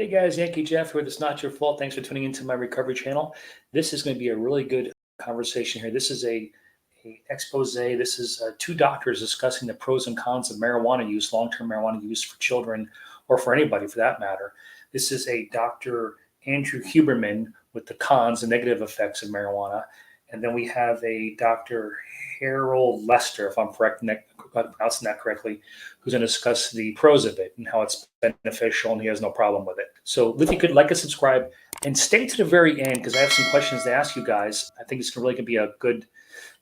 Hey guys, Yankee Jeff here with It's Not Your Fault. Thanks for tuning into my recovery channel. This is going to be a really good conversation here. This is a expose. This is two doctors discussing the pros and cons of marijuana use, long-term marijuana use for children or for anybody for that matter. This is a Dr. Andrew Huberman with the cons and negative effects of marijuana. And then we have a Dr. Harold Lester, if I'm pronouncing that correctly, who's going to discuss the pros of it and how it's beneficial, and he has no problem with it. So if you could like and subscribe and stay to the very end, because I have some questions to ask you guys. I think it's really going to be a good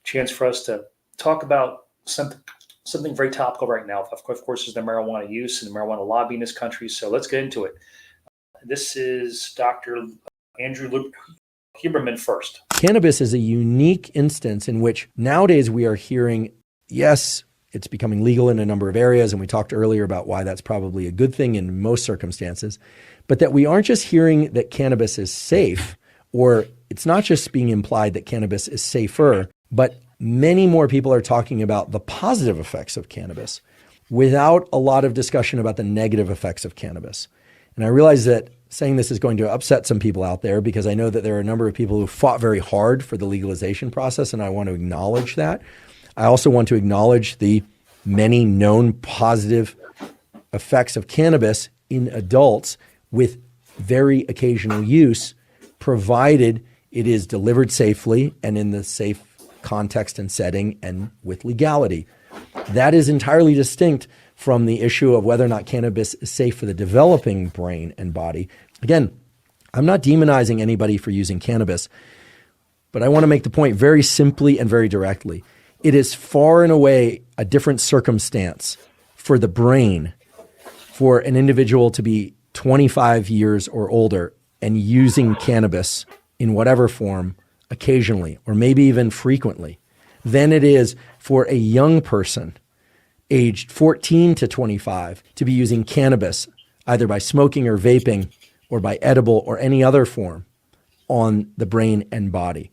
chance for us to talk about something very topical right now. Of course, is the marijuana use and the marijuana lobby in this country. So let's get into it. This is Dr. Andrew Huberman first. Cannabis is a unique instance in which nowadays we are hearing, yes, it's becoming legal in a number of areas, and we talked earlier about why that's probably a good thing in most circumstances, but that we aren't just hearing that cannabis is safe, or it's not just being implied that cannabis is safer, but many more people are talking about the positive effects of cannabis without a lot of discussion about the negative effects of cannabis. And I realize that saying this is going to upset some people out there, because I know that there are a number of people who fought very hard for the legalization process, and I want to acknowledge that. I also want to acknowledge the many known positive effects of cannabis in adults with very occasional use, provided it is delivered safely and in the safe context and setting and with legality. That is entirely distinct from the issue of whether or not cannabis is safe for the developing brain and body. Again, I'm not demonizing anybody for using cannabis, but I want to make the point very simply and very directly. It is far and away a different circumstance for the brain for an individual to be 25 years or older and using cannabis in whatever form occasionally, or maybe even frequently, than it is for a young person aged 14 to 25 to be using cannabis either by smoking or vaping or by edible or any other form on the brain and body.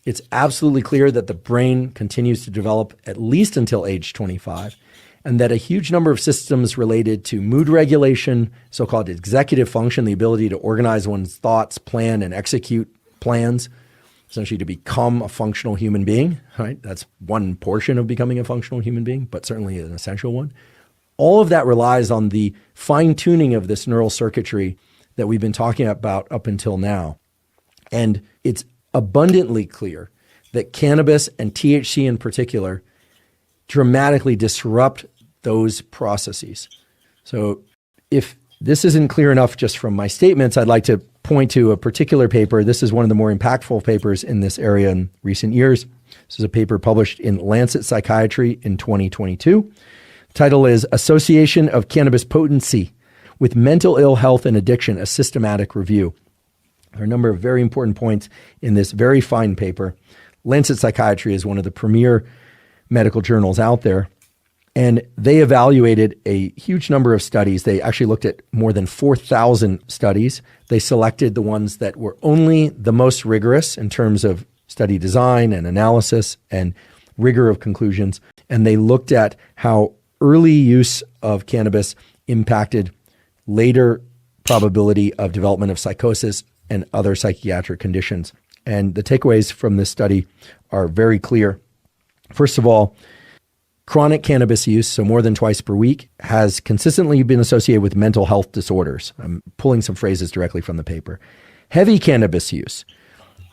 It's absolutely clear that the brain continues to develop at least until age 25, and that a huge number of systems related to mood regulation, so-called executive function, the ability to organize one's thoughts, plan, and execute plans, essentially to become a functional human being, right? That's one portion of becoming a functional human being, but certainly an essential one. All of that relies on the fine-tuning of this neural circuitry that we've been talking about up until now. And it's abundantly clear that cannabis, and THC in particular, dramatically disrupt those processes. So if this isn't clear enough just from my statements, I'd like to point to a particular paper. This is one of the more impactful papers in this area in recent years. This is a paper published in Lancet Psychiatry in 2022. The title is Association of Cannabis Potency with Mental Ill Health and Addiction, a Systematic Review. There are a number of very important points in this very fine paper. Lancet Psychiatry is one of the premier medical journals out there, and they evaluated a huge number of studies. They actually looked at more than 4,000 studies. They selected the ones that were only the most rigorous in terms of study design and analysis and rigor of conclusions, and they looked at how early use of cannabis impacted later probability of development of psychosis and other psychiatric conditions. And the takeaways from this study are very clear. First of all, chronic cannabis use, so more than twice per week, has consistently been associated with mental health disorders. I'm pulling some phrases directly from the paper. Heavy cannabis use,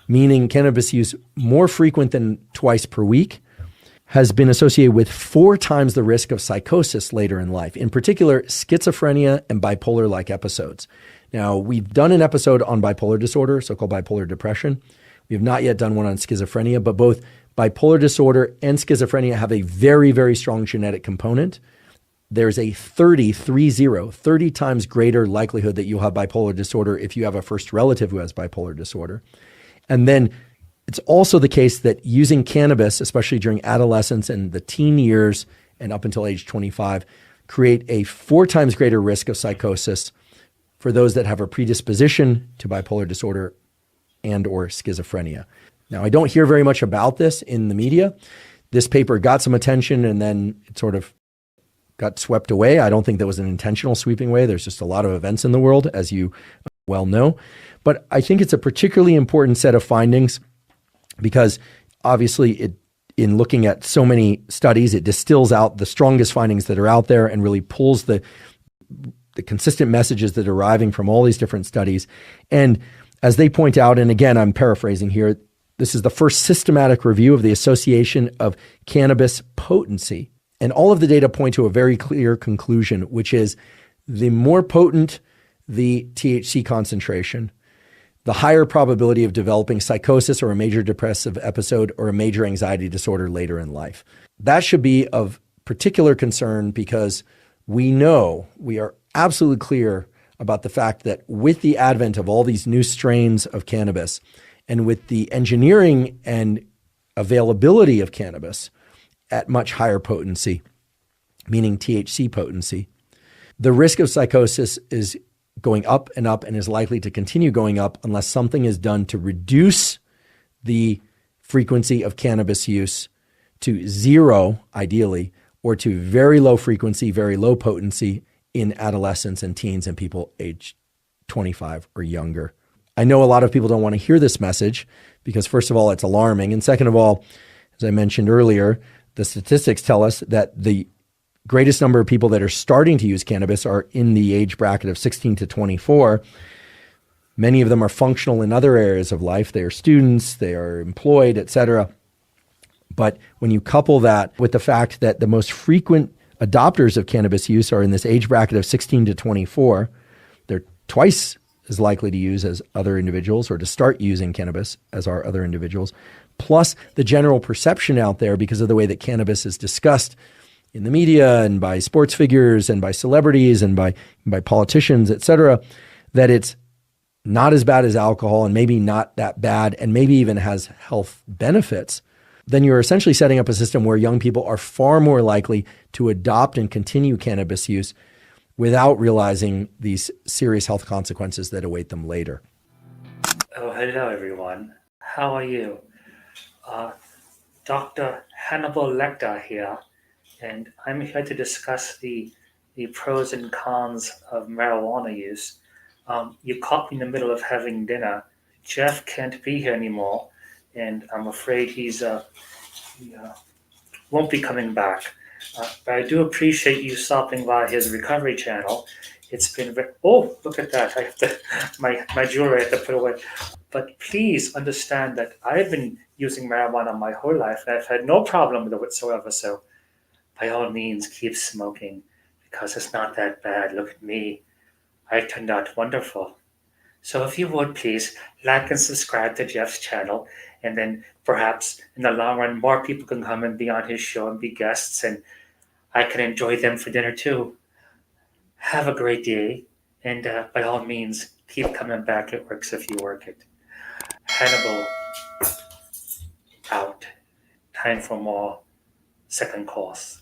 meaning cannabis use more frequent than twice per week, has been associated with 4 times the risk of psychosis later in life, in particular schizophrenia and bipolar-like episodes. Now, we've done an episode on bipolar disorder, so-called bipolar depression. We have not yet done one on schizophrenia, but both bipolar disorder and schizophrenia have a very, very strong genetic component. There's a 30 times greater likelihood that you'll have bipolar disorder if you have a first relative who has bipolar disorder. And then it's also the case that using cannabis, especially during adolescence and the teen years and up until age 25, create a 4 times greater risk of psychosis for those that have a predisposition to bipolar disorder and or schizophrenia. Now, I don't hear very much about this in the media. This paper got some attention and then it sort of got swept away. I don't think that was an intentional sweeping away. There's just a lot of events in the world, as you well know. But I think it's a particularly important set of findings because obviously in looking at so many studies, it distills out the strongest findings that are out there and really pulls the consistent messages that are arriving from all these different studies. And as they point out, and again, I'm paraphrasing here, this is the first systematic review of the association of cannabis potency. And all of the data point to a very clear conclusion, which is the more potent the THC concentration, the higher probability of developing psychosis or a major depressive episode or a major anxiety disorder later in life. That should be of particular concern because we are absolutely clear about the fact that with the advent of all these new strains of cannabis and with the engineering and availability of cannabis at much higher potency, meaning THC potency, the risk of psychosis is going up and is likely to continue going up unless something is done to reduce the frequency of cannabis use to zero, ideally, or to very low frequency, very low potency in adolescents and teens and people aged 25 or younger. I know a lot of people don't want to hear this message because, first of all, it's alarming. And second of all, as I mentioned earlier, the statistics tell us that the greatest number of people that are starting to use cannabis are in the age bracket of 16 to 24. Many of them are functional in other areas of life. They are students, they are employed, etc. But when you couple that with the fact that the most frequent adopters of cannabis use are in this age bracket of 16 to 24, they're twice as likely to use as other individuals or to start using cannabis as are other individuals, plus the general perception out there because of the way that cannabis is discussed in the media and by sports figures and by celebrities and by politicians, et cetera, that it's not as bad as alcohol and maybe not that bad and maybe even has health benefits, then you're essentially setting up a system where young people are far more likely to adopt and continue cannabis use without realizing these serious health consequences that await them later. Oh, hello, everyone. How are you? Dr. Hannibal Lecter here, and I'm here to discuss the pros and cons of marijuana use. You caught me in the middle of having dinner. Jeff can't be here anymore, and I'm afraid he won't be coming back. But I do appreciate you stopping by his recovery channel. It's been oh, look at that! I have to my jewelry I have to put away. But please understand that I've been using marijuana my whole life, and I've had no problem with it whatsoever. So, by all means, keep smoking because it's not that bad. Look at me; I turned out wonderful. So, if you would please like and subscribe to Jeff's channel, and then perhaps in the long run, more people can come and be on his show and be guests, and I can enjoy them for dinner too. Have a great day, and by all means, keep coming back. It works if you work it. Hannibal out. Time for more second course.